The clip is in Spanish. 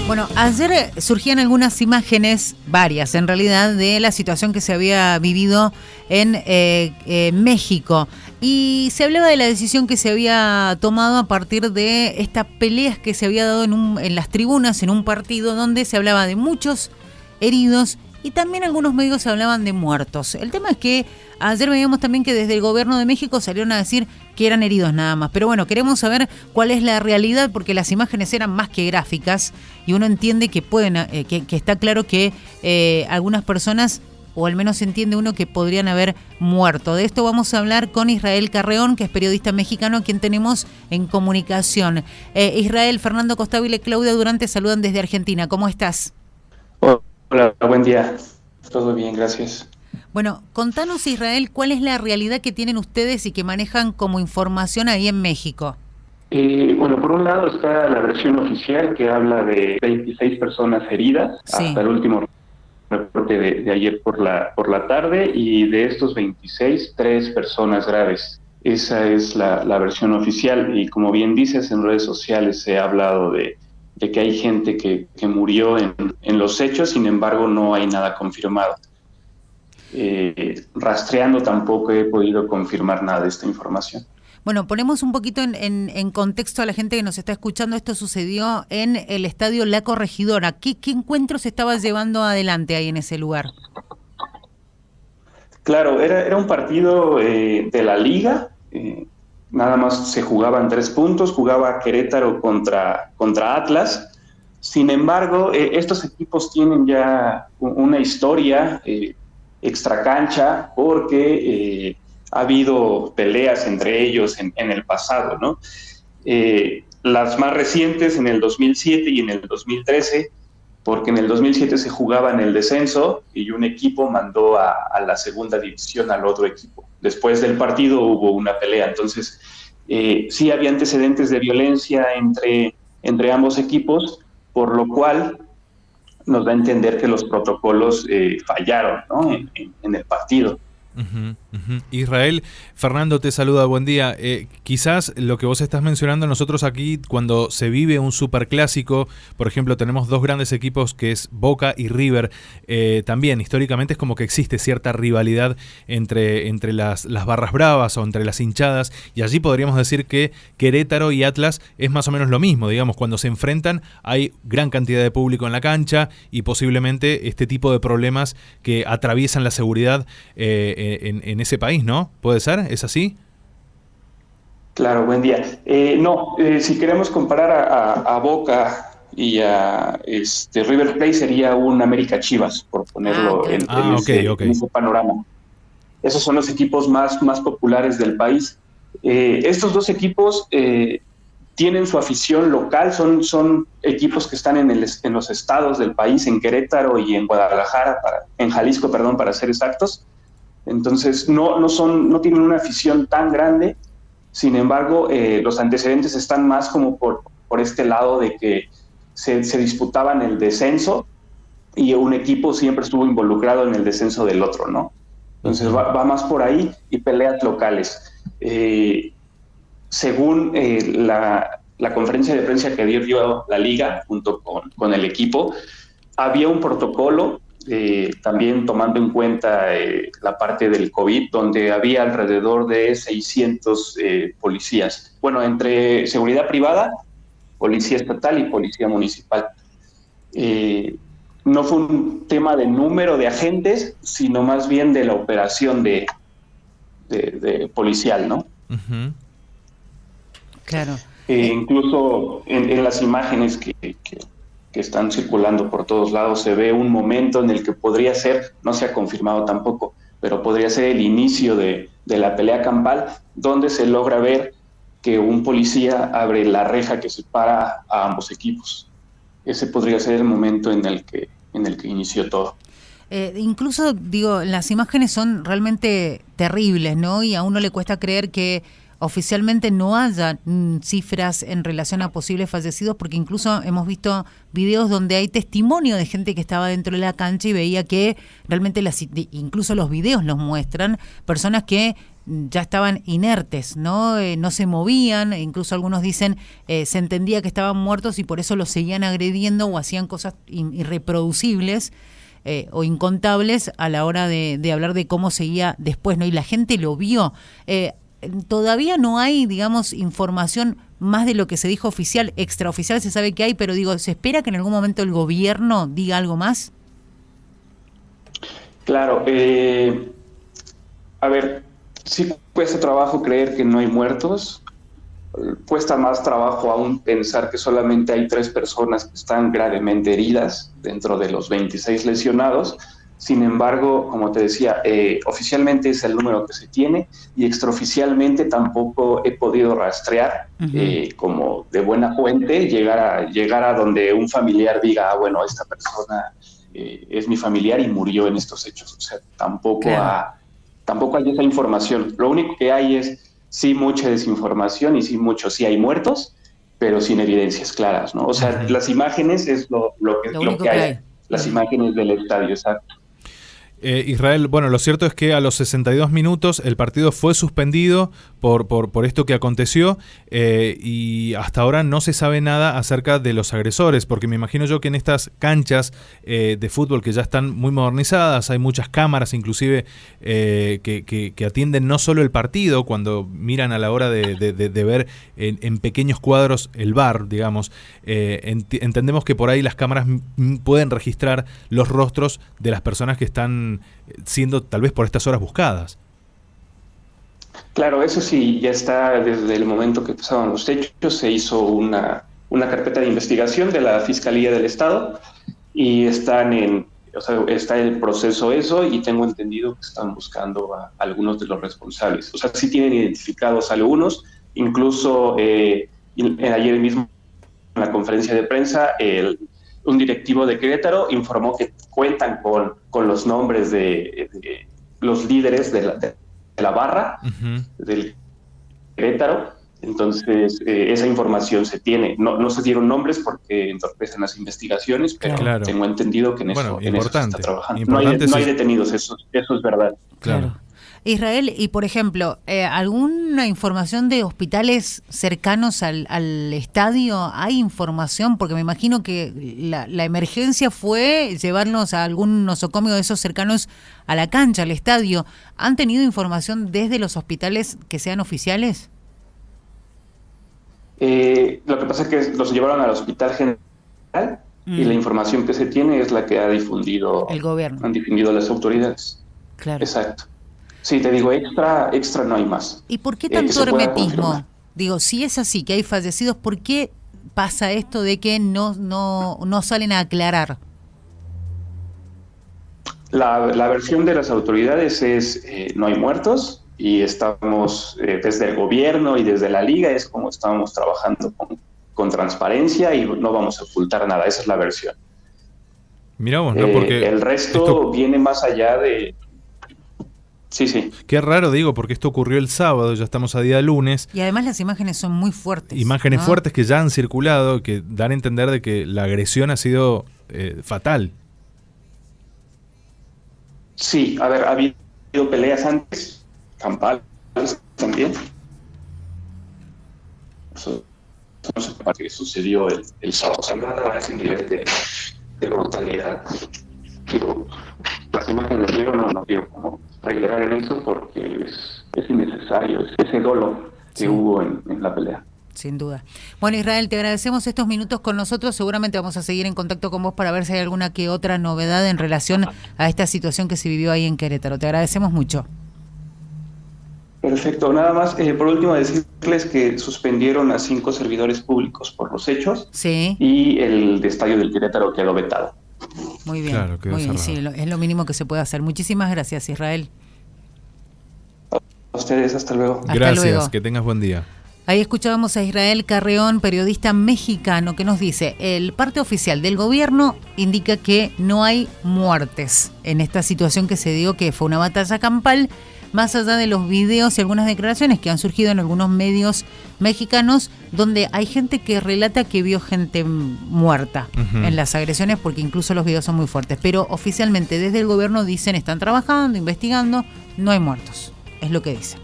Bueno, ayer surgían algunas imágenes, varias en realidad, de la situación que se había vivido en México. Y se hablaba de la decisión que se había tomado a partir de estas peleas que se había dado en las tribunas, en un partido donde se hablaba de muchos heridos y también algunos medios hablaban de muertos. El tema es que ayer veíamos también que desde el gobierno de México salieron a decir que eran heridos nada más. Pero bueno, queremos saber cuál es la realidad porque las imágenes eran más que gráficas y uno entiende que que está claro que algunas personas, o al menos entiende uno, que podrían haber muerto. De esto vamos a hablar con Israel Carreón, que es periodista mexicano, a quien tenemos en comunicación. Israel, Fernando Costabile y Claudia Durante saludan desde Argentina. ¿Cómo estás? Hola, buen día. Todo bien, gracias. Bueno, contanos, Israel, ¿cuál es la realidad que tienen ustedes y que manejan como información ahí en México? Bueno, por un lado está la versión oficial que habla de 26 personas heridas, sí, hasta el último reporte de ayer por la tarde, y de estos 26, 3 personas graves. Esa es la versión oficial, y como bien dices, en redes sociales se ha hablado de que hay gente que murió en los hechos, sin embargo no hay nada confirmado. Rastreando tampoco he podido confirmar nada de esta información. Bueno, ponemos un poquito en contexto a la gente que nos está escuchando. Esto sucedió en el estadio La Corregidora. ¿Qué encuentro se estaba llevando adelante ahí en ese lugar? Claro, era un partido de la liga. Nada más se jugaban 3 puntos, jugaba Querétaro contra Atlas. Sin embargo, estos equipos tienen ya una historia extracancha porque ha habido peleas entre ellos en el pasado, ¿no? Las más recientes en el 2007 y en el 2013, porque en el 2007 se jugaba en el descenso y un equipo mandó a la segunda división al otro equipo. Después del partido hubo una pelea, entonces sí había antecedentes de violencia entre ambos equipos, por lo cual nos da a entender que los protocolos fallaron, ¿no? en el partido. Israel, Fernando te saluda, buen día. Quizás lo que vos estás mencionando, nosotros aquí cuando se vive un superclásico, por ejemplo, tenemos 2 grandes equipos que es Boca y River, también históricamente es como que existe cierta rivalidad entre las barras bravas o entre las hinchadas, y allí podríamos decir que Querétaro y Atlas es más o menos lo mismo, digamos, cuando se enfrentan hay gran cantidad de público en la cancha y posiblemente este tipo de problemas que atraviesan la seguridad en ese país, ¿no? ¿Puede ser? ¿Es así? Claro, buen día. Si queremos comparar a Boca y a River Plate, sería un América Chivas, por ponerlo en ese panorama. Esos son los equipos más populares del país. Estos 2 equipos tienen su afición local, son equipos que están en los estados del país, en Querétaro y en Guadalajara, en Jalisco, perdón, para ser exactos. Entonces no tienen una afición tan grande. Sin embargo, los antecedentes están más como por este lado de que se disputaban el descenso y un equipo siempre estuvo involucrado en el descenso del otro, ¿no? Entonces va más por ahí, y peleas locales. Según la conferencia de prensa que dio la liga junto con el equipo, había un protocolo también tomando en cuenta la parte del COVID, donde había alrededor de 600 policías. Bueno, entre seguridad privada, policía estatal y policía municipal. No fue un tema de número de agentes, sino más bien de la operación de policial, ¿no? Uh-huh. Claro. Incluso en las imágenes que están circulando por todos lados se ve un momento en el que podría ser, no se ha confirmado tampoco, pero podría ser el inicio de la pelea campal, donde se logra ver que un policía abre la reja que separa a ambos equipos. Ese podría ser el momento en el que inició todo. Incluso, digo, las imágenes son realmente terribles, ¿no? Y a uno le cuesta creer que oficialmente no haya cifras en relación a posibles fallecidos, porque incluso hemos visto videos donde hay testimonio de gente que estaba dentro de la cancha y veía que realmente incluso los videos los muestran, personas que ya estaban inertes, ¿no? No se movían, incluso algunos dicen se entendía que estaban muertos y por eso los seguían agrediendo o hacían cosas irreproducibles o incontables a la hora de hablar de cómo seguía después, ¿no? Y la gente lo vio. Todavía no hay, digamos, información más de lo que se dijo oficial, extraoficial se sabe que hay, pero digo, ¿se espera que en algún momento el gobierno diga algo más? Claro, a ver, sí cuesta trabajo creer que no hay muertos, cuesta más trabajo aún pensar que solamente hay 3 personas que están gravemente heridas dentro de los 26 lesionados. Sin embargo, como te decía, oficialmente es el número que se tiene y extraoficialmente tampoco he podido rastrear como de buena fuente, llegar a donde un familiar diga, bueno, esta persona es mi familiar y murió en estos hechos. O sea, tampoco hay esa información. Lo único que hay es sí mucha desinformación y sí hay muertos, pero sin evidencias claras, ¿no? O sea, las imágenes es lo que hay. Las imágenes del estadio, exacto. Israel, bueno, lo cierto es que a los 62 minutos el partido fue suspendido por esto que aconteció y hasta ahora no se sabe nada acerca de los agresores, porque me imagino yo que en estas canchas de fútbol que ya están muy modernizadas, hay muchas cámaras inclusive que atienden no solo el partido, cuando miran a la hora de ver en pequeños cuadros el VAR, digamos, entendemos que por ahí las cámaras pueden registrar los rostros de las personas que están siendo tal vez por estas horas buscadas. Claro, eso sí, ya está desde el momento que pasaron los hechos, se hizo una carpeta de investigación de la Fiscalía del Estado y está en el proceso eso y tengo entendido que están buscando a algunos de los responsables. O sea, sí tienen identificados algunos, incluso ayer mismo en la conferencia de prensa un directivo de Querétaro informó que cuentan con los nombres de los líderes de la barra del Querétaro. Entonces, esa información se tiene. No se dieron nombres porque entorpecen las investigaciones, pero tengo entendido que en eso se está trabajando. No hay detenidos, eso es verdad. Claro. Israel, y por ejemplo, ¿alguna información de hospitales cercanos al estadio? ¿Hay información? Porque me imagino que la emergencia fue llevarnos a algún nosocomio de esos cercanos a la cancha, al estadio. ¿Han tenido información desde los hospitales que sean oficiales? Lo que pasa es que los llevaron al hospital general y la información que se tiene es la que ha difundido el gobierno. Han difundido las autoridades. Claro. Exacto. Sí, te digo, extra no hay más. ¿Y por qué tanto hermetismo? Digo, si es así, que hay fallecidos, ¿por qué pasa esto de que no salen a aclarar? La versión de las autoridades es no hay muertos y estamos desde el gobierno y desde la liga es como estamos trabajando con transparencia y no vamos a ocultar nada, esa es la versión. Miramos, ¿no? Porque el resto viene más allá de... Sí. Qué raro, digo, porque esto ocurrió el sábado, ya estamos a día lunes. Y además las imágenes son muy fuertes. Imágenes fuertes que ya han circulado, que dan a entender de que la agresión ha sido fatal. Sí, a ver, ha habido peleas antes, campales también. Eso no sé para qué sucedió el sábado. O sea, nada a ese nivel de brutalidad. Digo, las imágenes yo no quiero como regresar en eso porque es innecesario, ese dolo que hubo en la pelea. Sin duda. Bueno, Israel, te agradecemos estos minutos con nosotros. Seguramente vamos a seguir en contacto con vos para ver si hay alguna que otra novedad en relación a esta situación que se vivió ahí en Querétaro. Te agradecemos mucho. Perfecto. Nada más, por último, decirles que suspendieron a 5 servidores públicos por los hechos. Sí. Y el estadio del Querétaro quedó vetado. Muy bien, claro, muy bien, sí, es lo mínimo que se puede hacer. Muchísimas gracias, Israel. A ustedes, hasta luego. Gracias, que tengas buen día. Ahí escuchábamos a Israel Carreón, periodista mexicano, que nos dice, el parte oficial del gobierno indica que no hay muertes en esta situación que se dio, que fue una batalla campal, más allá de los videos y algunas declaraciones que han surgido en algunos medios mexicanos, donde hay gente que relata que vio gente muerta en las agresiones, porque incluso los videos son muy fuertes. Pero oficialmente desde el gobierno dicen, están trabajando, investigando, no hay muertos, es lo que dicen.